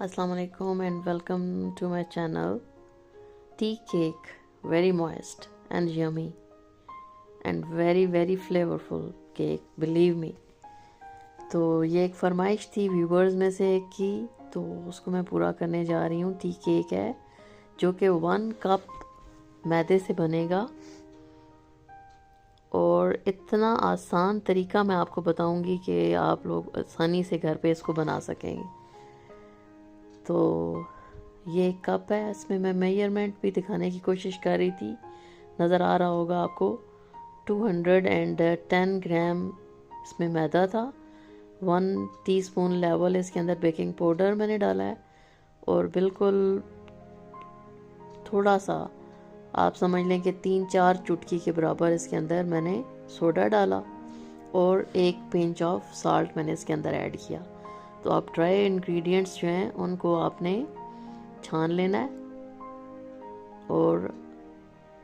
Assalamu alaikum and welcome to my channel. Tea cake, very moist and yummy and very flavorful cake, believe me. तो ये एक फरमाइश थी viewers में से एक की, तो उसको मैं पूरा करने जा रही हूँ। टी केक है जो कि 1 कप मैदे से बनेगा और इतना आसान तरीका मैं आपको बताऊंगी कि आप लोग आसानी से घर पे इसको बना सकेंगे। तो ये एक कप है, इसमें मैं मेजरमेंट भी दिखाने की कोशिश कर रही थी, नज़र आ रहा होगा आपको। 210 ग्राम इसमें मैदा था, 1 टीस्पून लेवल इसके अंदर बेकिंग पाउडर मैंने डाला है और बिल्कुल थोड़ा सा आप समझ लें कि 3-4 चुटकी के बराबर इसके अंदर मैंने सोडा डाला और 1 पिंच ऑफ साल्ट मैंने इसके अंदर ऐड किया। तो आप ड्राई इंग्रेडिएंट्स जो हैं उनको आपने छान लेना है और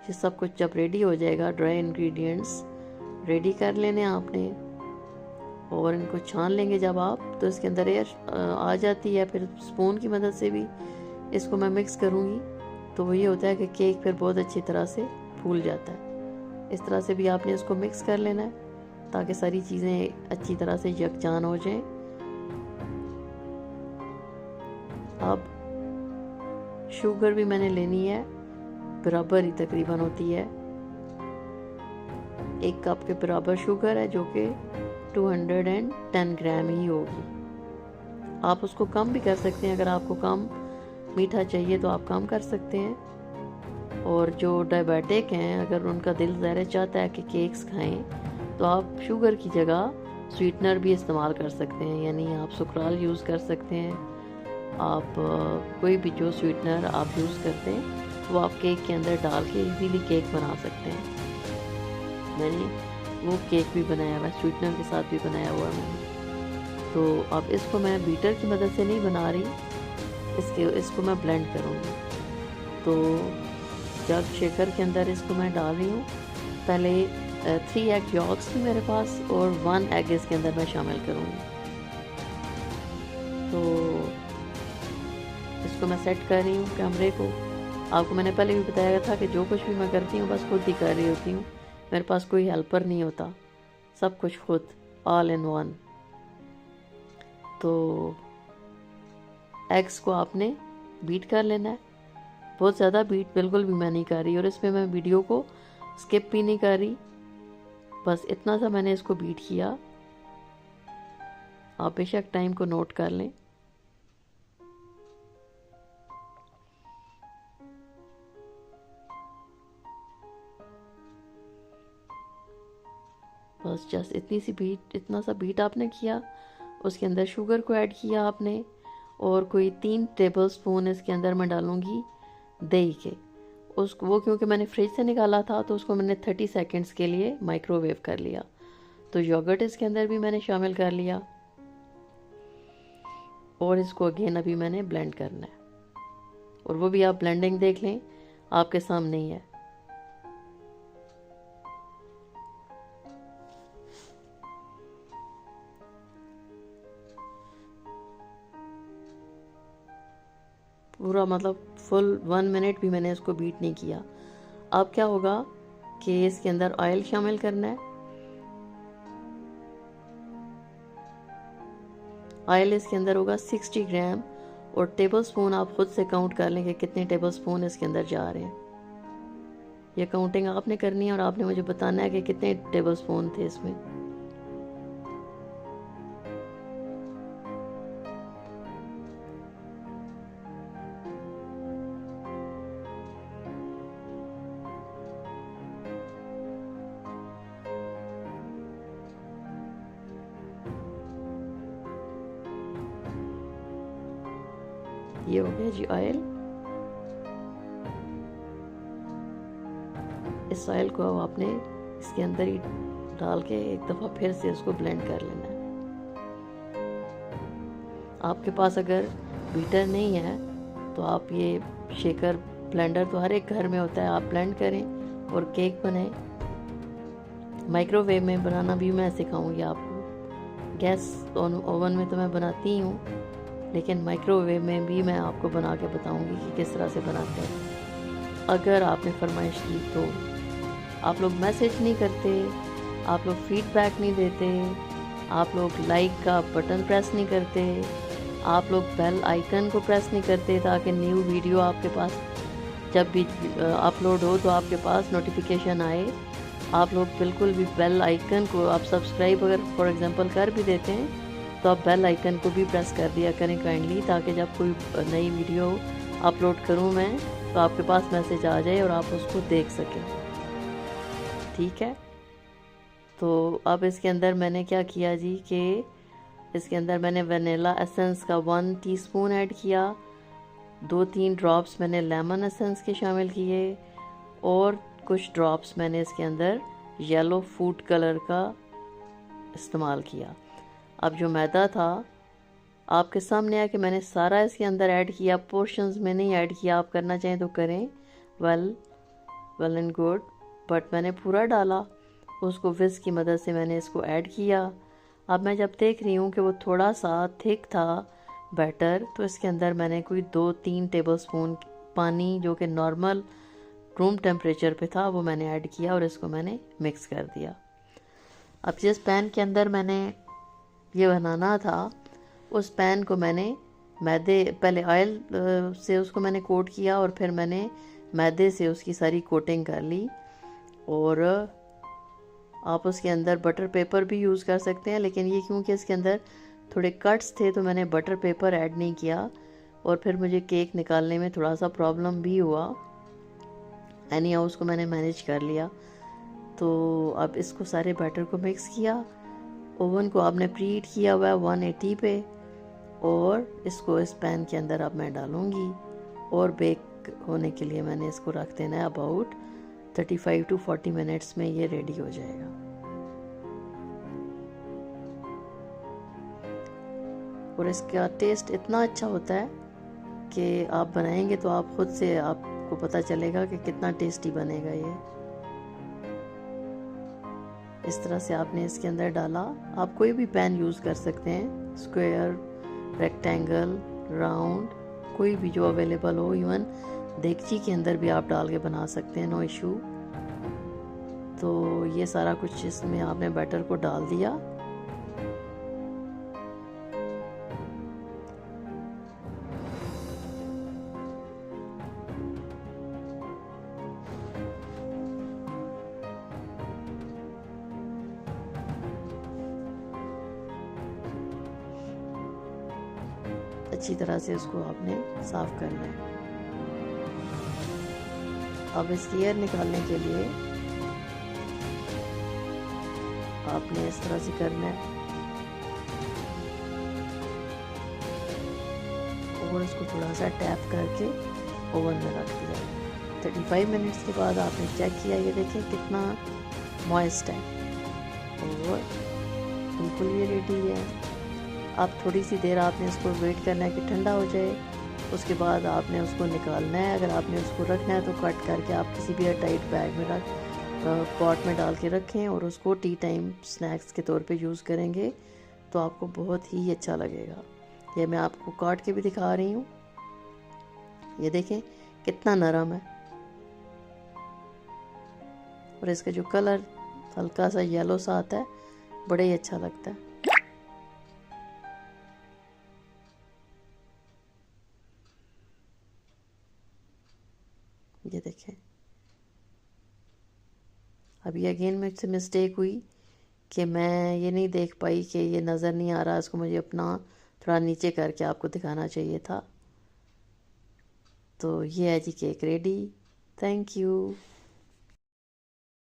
ये सब कुछ जब रेडी हो जाएगा, ड्राई इंग्रेडिएंट्स रेडी कर लेने आपने और इनको छान लेंगे जब आप, तो इसके अंदर एयर आ जाती है। फिर स्पून की मदद से भी इसको मैं मिक्स करूँगी, तो वो ये होता है कि केक फिर बहुत अच्छी तरह से फूल जाता है। इस तरह से भी आपने इसको मिक्स कर लेना है ताकि सारी चीज़ें अच्छी तरह से यकजान हो जाएं। अब शुगर भी मैंने लेनी है, बराबर ही तकरीबन होती है, 1 कप के बराबर शुगर है जो कि 210 ग्राम ही होगी। आप उसको कम भी कर सकते हैं, अगर आपको कम मीठा चाहिए तो आप कम कर सकते हैं। और जो डायबिटिक हैं, अगर उनका दिल ज़ाहिर चाहता है कि केक्स खाएं, तो आप शुगर की जगह स्वीटनर भी इस्तेमाल कर सकते हैं, यानी आप सुकराल यूज़ कर सकते हैं। आप कोई भी जो स्वीटनर आप यूज़ करते हैं वो आप केक के अंदर डाल के इजीली केक बना सकते हैं। मैंने वो केक भी बनाया हुआ है, स्वीटनर के साथ भी बनाया हुआ है मैंने। तो अब इसको मैं बीटर की मदद से नहीं बना रही, इसको मैं ब्लेंड करूँगी। तो जब शेकर के अंदर इसको मैं डाल रही हूँ, पहले 3 एग यॉल्क्स थी मेरे पास और 1 एग इसके अंदर मैं शामिल करूँगी। तो इसको मैं सेट कर रही हूँ कैमरे को। आपको मैंने पहले भी बताया था कि जो कुछ भी मैं करती हूँ बस खुद ही कर रही होती हूँ, मेरे पास कोई हेल्पर नहीं होता, सब कुछ खुद, ऑल इन वन। तो एग्स को आपने बीट कर लेना है, बहुत ज़्यादा बीट बिल्कुल भी मैं नहीं कर रही और इसमें मैं वीडियो को स्किप भी नहीं कर रही, बस इतना सा मैंने इसको बीट किया। आप बेशक टाइम को नोट कर लें। बस जस्ट इतना सा बीट आपने किया, उसके अंदर शुगर को ऐड किया आपने और कोई 3 टेबलस्पून इसके अंदर मैं डालूंगी दही के। वो क्योंकि मैंने फ्रिज से निकाला था तो उसको मैंने 30 सेकंड्स के लिए माइक्रोवेव कर लिया। तो योगर्ट इसके अंदर भी मैंने शामिल कर लिया और इसको अगेन अभी मैंने ब्लेंड करना है और वो भी आप ब्लेंडिंग देख लें, आपके सामने ही है। पूरा मतलब फुल 1 मिनट भी मैंने इसको बीट नहीं किया। अब क्या होगा कि इसके अंदर ऑयल शामिल करना है। ऑयल इसके अंदर होगा 60 ग्राम और टेबलस्पून आप खुद से काउंट कर लें कि कितने टेबलस्पून इसके अंदर जा रहे हैं। ये काउंटिंग आपने करनी है और आपने मुझे बताना है कि कितने टेबलस्पून थे इसमें। ये हो गया जी ऑयल। इस ऑयल को अब आपने इसके अंदर ही डाल के एक दफ़ा फिर से इसको ब्लेंड कर लेना है। आपके पास अगर बीटर नहीं है तो आप ये शेकर ब्लेंडर तो हर एक घर में होता है, आप ब्लेंड करें और केक बनाएं। माइक्रोवेव में बनाना भी मैं सिखाऊंगी आपको। गैस ओवन में तो मैं बनाती ही हूँ, लेकिन माइक्रोवेव में भी मैं आपको बना के बताऊंगी कि किस तरह से बनाते हैं। अगर आपने फरमाइश की तो आप लोग मैसेज नहीं करते, आप लोग फीडबैक नहीं देते, आप लोग लाइक का बटन प्रेस नहीं करते, आप लोग बेल आइकन को प्रेस नहीं करते ताकि न्यू वीडियो आपके पास जब भी अपलोड हो तो आपके पास नोटिफिकेशन आए। आप लोग बिल्कुल भी बेल आइकन को आप सब्सक्राइब अगर फॉर एग्जांपल कर भी देते हैं तो आप बेल आइकन को भी प्रेस कर दिया करें काइंडली, ताकि जब कोई नई वीडियो अपलोड करूं मैं तो आपके पास मैसेज आ जाए और आप उसको देख सकें। ठीक है, तो अब इसके अंदर मैंने क्या किया जी कि इसके अंदर मैंने वनीला एसेंस का 1 टीस्पून ऐड किया, 2-3 ड्रॉप्स मैंने लेमन एसेंस के शामिल किए और कुछ ड्रॉप्स मैंने इसके अंदर येलो फूड कलर का इस्तेमाल किया। अब जो मैदा था आपके सामने है कि मैंने सारा इसके अंदर ऐड किया, पोर्शंस में नहीं ऐड किया, आप करना चाहें तो करें, वेल एंड गुड, बट मैंने पूरा डाला, उसको विस्क की मदद से मैंने इसको ऐड किया। अब मैं जब देख रही हूँ कि वो थोड़ा सा थिक था बैटर, तो इसके अंदर मैंने कोई 2-3 टेबलस्पून पानी जो कि नॉर्मल रूम टेम्परेचर पे था वो मैंने ऐड किया और इसको मैंने मिक्स कर दिया। अब जिस पैन के अंदर मैंने ये बनाना था उस पैन को मैंने पहले ऑयल से उसको मैंने कोट किया और फिर मैंने मैदे से उसकी सारी कोटिंग कर ली। और आप उसके अंदर बटर पेपर भी यूज़ कर सकते हैं, लेकिन ये क्योंकि इसके अंदर थोड़े कट्स थे तो मैंने बटर पेपर ऐड नहीं किया और फिर मुझे केक निकालने में थोड़ा सा प्रॉब्लम भी हुआ। एनी हाउ उसको मैंने मैनेज कर लिया। तो अब इसको सारे बैटर को मिक्स किया, ओवन को आपने प्रीहीट किया हुआ है 180 पे और इसको इस पैन के अंदर अब मैं डालूंगी और बेक होने के लिए मैंने इसको रख देना है अबाउट 35 to 40 मिनट्स में ये रेडी हो जाएगा। और इसका टेस्ट इतना अच्छा होता है कि आप बनाएंगे तो आप खुद से आपको पता चलेगा कि कितना टेस्टी बनेगा ये। इस तरह से आपने इसके अंदर डाला, आप कोई भी पैन यूज़ कर सकते हैं, स्क्वायर, रेक्टेंगल, राउंड, कोई भी जो अवेलेबल हो, इवन देगची के अंदर भी आप डाल के बना सकते हैं, नो इशू। तो ये सारा कुछ इसमें आपने बैटर को डाल दिया। अच्छी तरह से उसको आपने साफ करना है। अब इस एयर निकालने के लिए आपने इस तरह से करना है और इसको थोड़ा सा टैप करके ओवन में रख दिया। 35 मिनट्स के बाद आपने चेक किया, ये देखें कितना मॉइस्ट है और बिल्कुल ये रेडी है। अब थोड़ी सी देर आपने इसको वेट करना है कि ठंडा हो जाए, उसके बाद आपने उसको निकालना है। अगर आपने उसको रखना है तो कट करके आप किसी भी टाइट बैग में पॉट में डाल के रखें और उसको टी टाइम स्नैक्स के तौर पे यूज़ करेंगे तो आपको बहुत ही अच्छा लगेगा। ये मैं आपको काट के भी दिखा रही हूँ, ये देखें कितना नरम है और इसका जो कलर हल्का सा येलो सा आता है, बड़ा ही अच्छा लगता है। ये देखें, अभी अगेन मुझसे मिस्टेक हुई कि मैं ये नहीं देख पाई कि ये नज़र नहीं आ रहा, इसको मुझे अपना थोड़ा नीचे करके आपको दिखाना चाहिए था। तो ये है जी केक रेडी। Thank you.